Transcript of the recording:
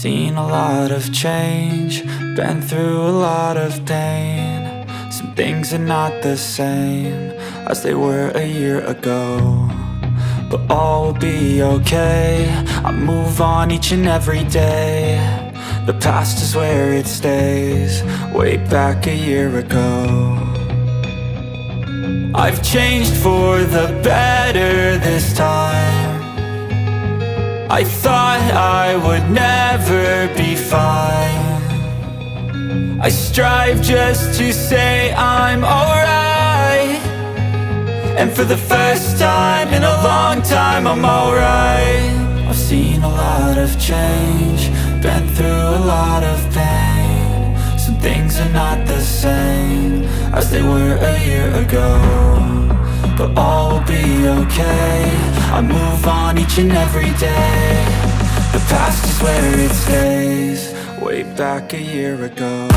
seen a lot of change, been through a lot of pain. Some things are not the same as they were a year ago, but all will be okay. I move on each and every day. The past is where it stays, way back a year ago. I've changed for the better this time. I thought I would never be fine. I strive just to say I'm alright, and for the first time in a long time I'm alright. I've seen a lot of change, been through a lot of pain. Some things are not the same as they were a year ago, but all will be okay. I move on each and every day. The past is where it stays, way back a year ago.